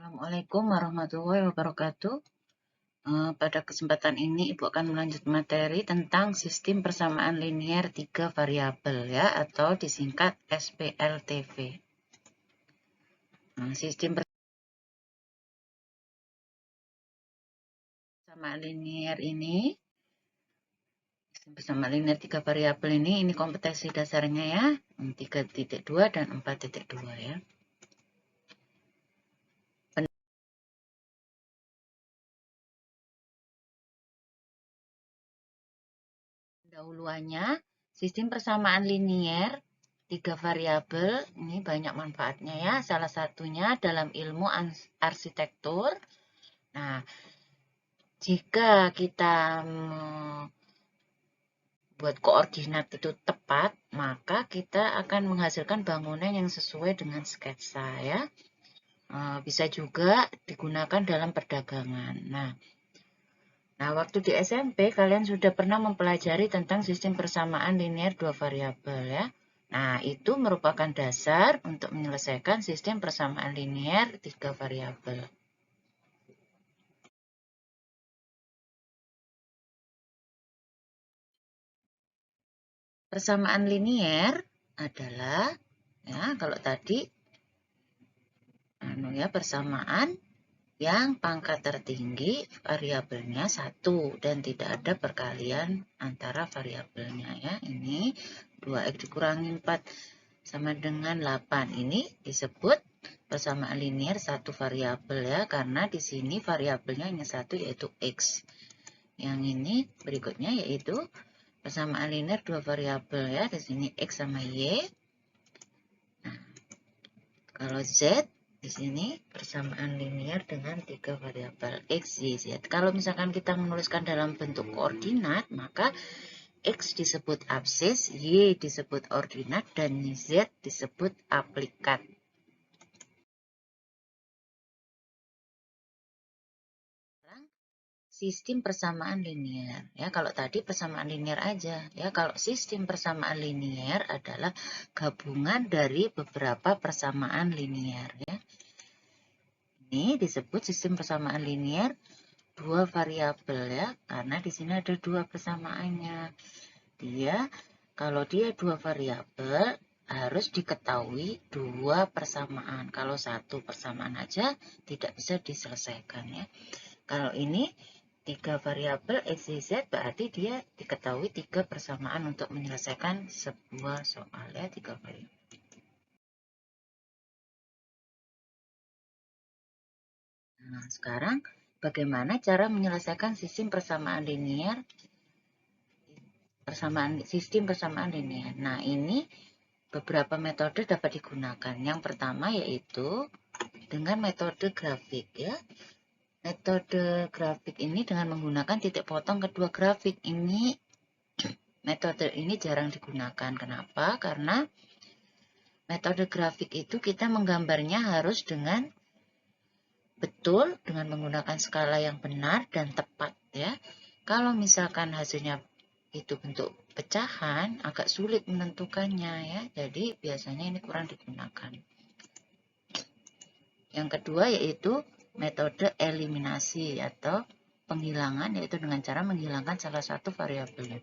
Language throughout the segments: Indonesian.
Assalamualaikum warahmatullahi wabarakatuh. Pada kesempatan ini Ibu akan melanjutkan materi tentang sistem persamaan linier 3 variabel ya, atau disingkat SPLTV. Sistem persamaan linier ini, sistem persamaan linier 3 variabel ini kompetensi dasarnya ya, 3.2 dan 4.2 ya. Pendahuluannya, sistem persamaan linier 3 variabel ini banyak manfaatnya ya. Salah satunya dalam ilmu arsitektur. Nah, jika kita buat koordinat itu tepat, maka kita akan menghasilkan bangunan yang sesuai dengan sketsa ya. Bisa juga digunakan dalam perdagangan. Nah, waktu di SMP kalian sudah pernah mempelajari tentang sistem persamaan linier 2 variabel ya. Nah, itu merupakan dasar untuk menyelesaikan sistem persamaan linier 3 variabel. Persamaan linier adalah ya, kalau tadi persamaan yang pangkat tertinggi variabelnya 1 dan tidak ada perkalian antara variabelnya ya. Ini 2x dikurangi 4 sama dengan 8. Ini disebut persamaan linier 1 variabel ya, karena di sini variabelnya hanya 1 yaitu x. Yang ini berikutnya yaitu persamaan linier 2 variabel ya, di sini x sama y. Nah, kalau z di sini persamaan linier dengan 3 variabel x, y, z. Kalau misalkan kita menuliskan dalam bentuk koordinat, maka x disebut absis, y disebut ordinat, dan z disebut aplikat. Sistem persamaan linier ya, kalau tadi persamaan linier aja ya. Kalau sistem persamaan linier adalah gabungan dari beberapa persamaan linier ya. Ini disebut sistem persamaan linier 2 variabel ya, karena di sini ada 2 persamaannya. Kalau dia 2 variabel harus diketahui 2 persamaan. Kalau 1 persamaan aja tidak bisa diselesaikan ya. Kalau ini 3 variabel x, y, z, berarti dia diketahui 3 persamaan untuk menyelesaikan sebuah soal ya, 3 variabel. Nah, sekarang bagaimana cara menyelesaikan sistem persamaan linier? Sistem persamaan linier. Nah, ini beberapa metode dapat digunakan. Yang pertama yaitu dengan metode grafik ya. Metode grafik ini dengan menggunakan titik potong kedua grafik. Metode ini jarang digunakan. Kenapa? Karena metode grafik itu kita menggambarnya harus dengan betul, dengan menggunakan skala yang benar dan tepat ya. Kalau misalkan hasilnya itu bentuk pecahan, agak sulit menentukannya ya. Jadi biasanya ini kurang digunakan. Yang kedua yaitu metode eliminasi atau penghilangan, yaitu dengan cara menghilangkan salah satu variabelnya.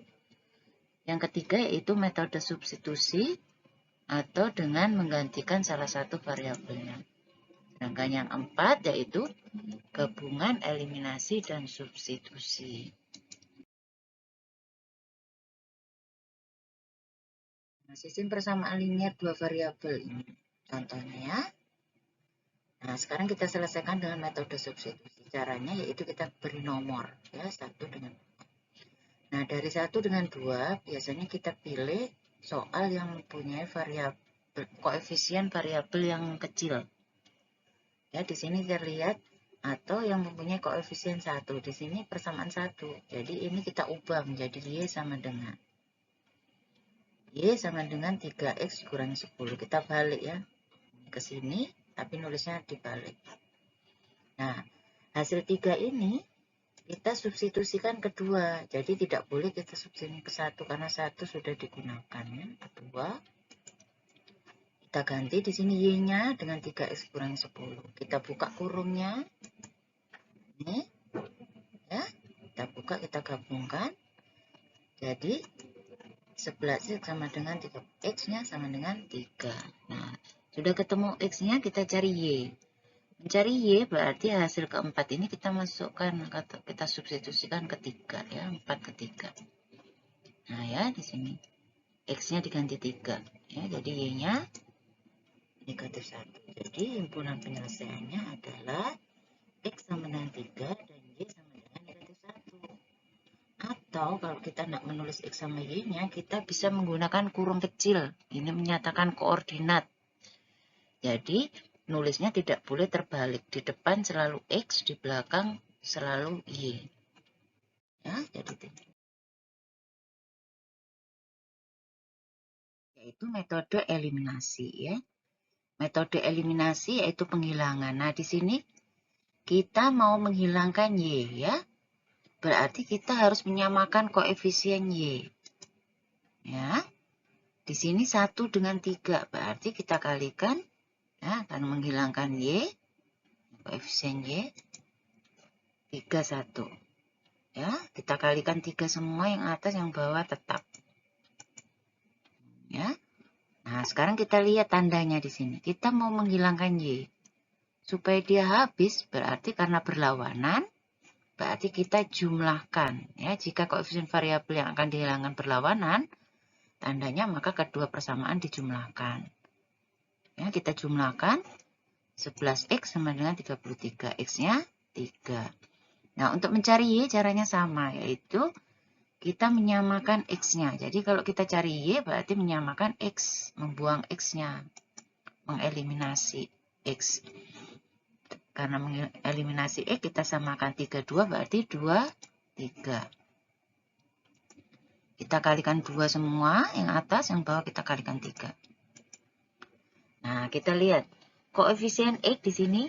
Yang ketiga yaitu metode substitusi atau dengan menggantikan salah satu variabelnya. Sedangkan yang empat yaitu gabungan eliminasi dan substitusi. Nah, sistem persamaan linier 2 variabel ini contohnya ya. Nah, sekarang kita selesaikan dengan metode substitusi. Caranya yaitu kita beri nomor ya, 1 dengan 2. Nah, dari 1 dengan 2 biasanya kita pilih soal yang mempunyai variabel koefisien variabel yang kecil. Ya, di sini terlihat atau yang mempunyai koefisien 1. Di sini persamaan 1. Jadi ini kita ubah menjadi y sama dengan 3x dikurangi 10. Kita balik ya. Ke sini tapi nulisnya dibalik. Nah, hasil 3 ini kita substitusikan ke 2. Jadi tidak boleh kita substitusikan ke 1 karena 1 sudah digunakan ya. Kedua, Kita ganti di sini Y-nya dengan 3X kurangi 10. Kita buka kurungnya. Ini. Ya, kita buka, kita gabungkan. Jadi 11X sama dengan 3. X-nya sama dengan 3. Nah, sudah ketemu X-nya, kita cari Y. Mencari Y berarti hasil keempat ini kita masukkan, kita substitusikan ke 3 ya, 4 ke 3. Nah ya, di sini X-nya diganti 3 ya, jadi Y-nya negatif 1. Jadi himpunan penyelesaiannya adalah X sama dengan 3 dan Y sama dengan negatif 1. Atau kalau kita nak menulis X sama Y-nya, kita bisa menggunakan kurung kecil. Ini menyatakan koordinat. Jadi nulisnya tidak boleh terbalik. Di depan selalu X, di belakang selalu Y. Ya, jadi yaitu metode eliminasi ya. Metode eliminasi yaitu penghilangan. Nah, di sini kita mau menghilangkan Y ya. Berarti kita harus menyamakan koefisien Y. Ya. Di sini 1 dengan 3, berarti kita kalikan ya, akan menghilangkan Y. Koefisien Y 3 1. Ya, kita kalikan 3 semua, yang atas yang bawah tetap. Ya. Nah, sekarang kita lihat tandanya di sini. Kita mau menghilangkan Y. Supaya dia habis, berarti karena berlawanan, berarti kita jumlahkan. Ya, jika koefisien variabel yang akan dihilangkan berlawanan, tandanya maka kedua persamaan dijumlahkan. Ya, kita jumlahkan 11X sama dengan 33. X-nya 3. Nah, untuk mencari Y caranya sama, yaitu kita menyamakan X-nya. Jadi kalau kita cari Y berarti menyamakan X, membuang X-nya, mengeliminasi X. Karena mengeliminasi X kita samakan 32 berarti 2, 3. Kita kalikan 2 semua, yang atas, yang bawah kita kalikan 3. Nah, kita lihat koefisien X di sini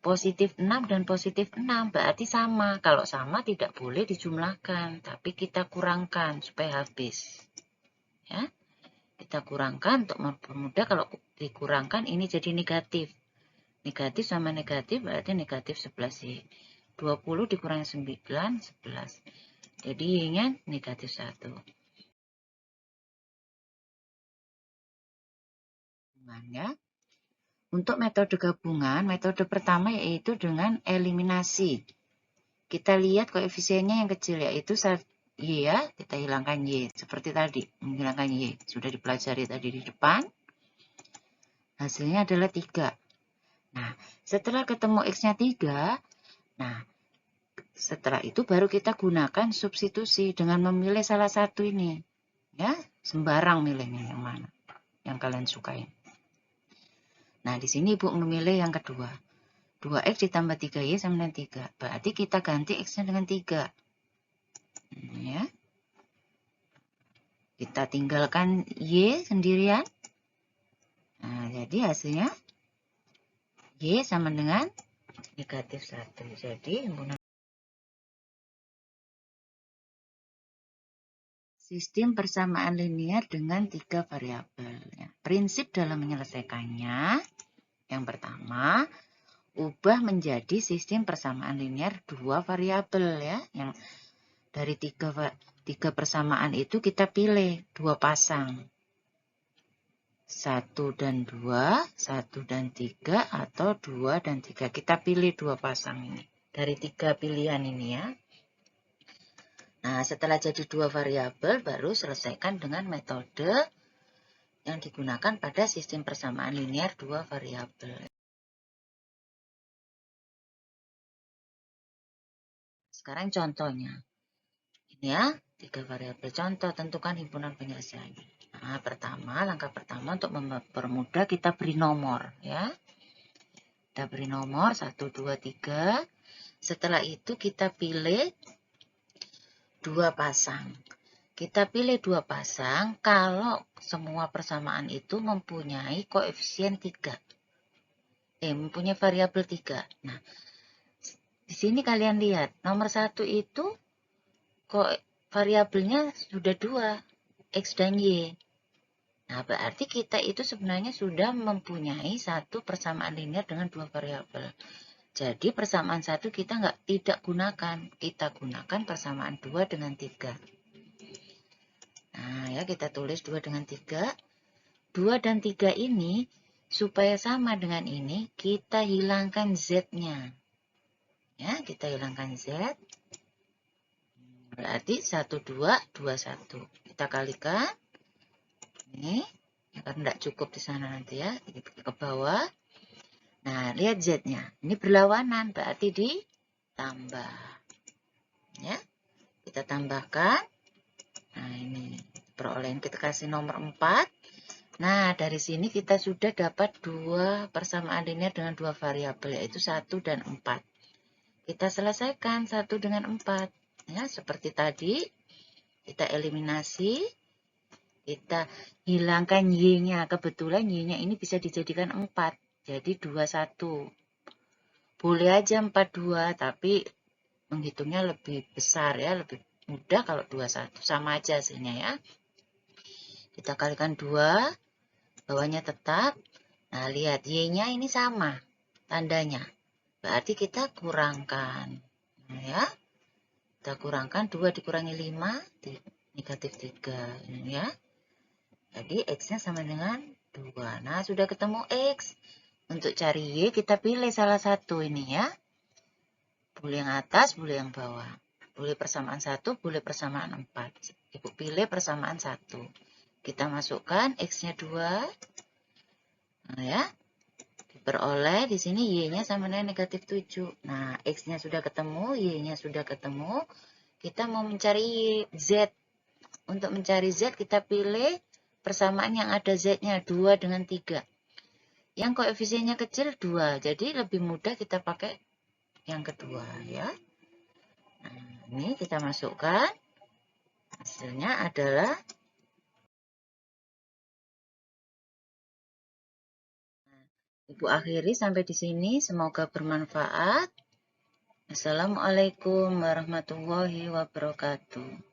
positif 6 dan positif 6 berarti sama. Kalau sama tidak boleh dijumlahkan, tapi kita kurangkan supaya habis. Ya. Kita kurangkan untuk mempermudah, kalau dikurangkan ini jadi negatif. Negatif sama negatif berarti negatif 11Y. 20 dikurangi 9, 11. Jadi Y-nya negatif 1. Ya. Untuk metode gabungan, metode pertama yaitu dengan eliminasi. Kita lihat koefisiennya yang kecil yaitu Y ya, kita hilangkan Y. Seperti tadi, menghilangkan Y. Sudah dipelajari tadi di depan. Hasilnya adalah 3. Nah, setelah ketemu X-nya 3, nah, setelah itu baru kita gunakan substitusi dengan memilih salah satu ini. Ya, sembarang milihnya yang mana, yang kalian sukain. Nah, di sini Ibu memilih yang kedua. 2X ditambah 3Y sama dengan 3. Berarti kita ganti X-nya dengan 3. Ya. Kita tinggalkan Y sendirian. Nah, jadi hasilnya Y sama dengan negatif 1. Jadi, himpunan sistem persamaan linear dengan 3 variabel. Ya. Prinsip dalam menyelesaikannya, yang pertama, ubah menjadi sistem persamaan linear 2 variabel ya. Yang dari 3 persamaan itu kita pilih 2 pasang. 1 dan 2, 1 dan 3, atau 2 dan 3. Kita pilih 2 pasang ini. Dari 3 pilihan ini ya. Nah, setelah jadi 2 variabel, baru selesaikan dengan metode yang digunakan pada sistem persamaan linear 2 variabel. Sekarang contohnya. Ini ya, 3 variabel contoh, tentukan himpunan penyelesaiannya. Nah, langkah pertama untuk mempermudah kita beri nomor ya. Kita beri nomor 1, 2, 3. Setelah itu kita pilih 2 pasang. Kita pilih 2 pasang kalau semua persamaan itu mempunyai koefisien 3. Mempunyai variabel 3. Nah, di sini kalian lihat, nomor 1 itu variabelnya sudah 2, X dan Y. Nah, berarti kita itu sebenarnya sudah mempunyai satu persamaan linear dengan dua variabel. Jadi persamaan satu kita tidak gunakan. Kita gunakan persamaan 2 dengan 3. Nah, ya kita tulis 2 dengan 3. 2 dan 3 ini, supaya sama dengan ini, kita hilangkan Z-nya. Ya, kita hilangkan Z. Berarti 1, 2, 2, 1. Kita kalikan. Ini, ya kan tidak cukup di sana nanti ya. Ke bawah. Nah, lihat Z-nya. Ini berlawanan, berarti ditambah. Ya, kita tambahkan. Nah, ini perolehan kita kasih nomor 4. Nah, dari sini kita sudah dapat dua persamaan linear dengan dua variabel, yaitu 1 dan 4. Kita selesaikan 1 dengan 4. Ya, seperti tadi, kita eliminasi. Kita hilangkan Y-nya. Kebetulan Y-nya ini bisa dijadikan 4. Jadi 21. Boleh aja 42, tapi menghitungnya lebih besar ya, lebih mudah kalau 21. Sama aja hasilnya ya. Kita kalikan 2, bawahnya tetap. Nah, lihat Y-nya ini sama tandanya. Berarti kita kurangkan. Nah, ya. Kita kurangkan 2 dikurangi 5, negatif 3. Ini ya. Jadi X-nya sama dengan 2. Nah, sudah ketemu X. Untuk cari Y, kita pilih salah satu ini ya. Boleh yang atas, boleh yang bawah. Boleh persamaan 1, boleh persamaan 4. Ibu pilih persamaan 1. Kita masukkan X-nya 2. Nah, ya. Diperoleh di sini Y-nya sama dengan negatif 7. Nah, X-nya sudah ketemu, Y-nya sudah ketemu. Kita mau mencari Z. Untuk mencari Z, kita pilih persamaan yang ada Z-nya 2 dengan 3. Yang koefisiennya kecil 2, jadi lebih mudah kita pakai yang kedua ya. Nah, ini kita masukkan. Hasilnya adalah Ibu akhiri sampai di sini. Semoga bermanfaat. Assalamualaikum warahmatullahi wabarakatuh.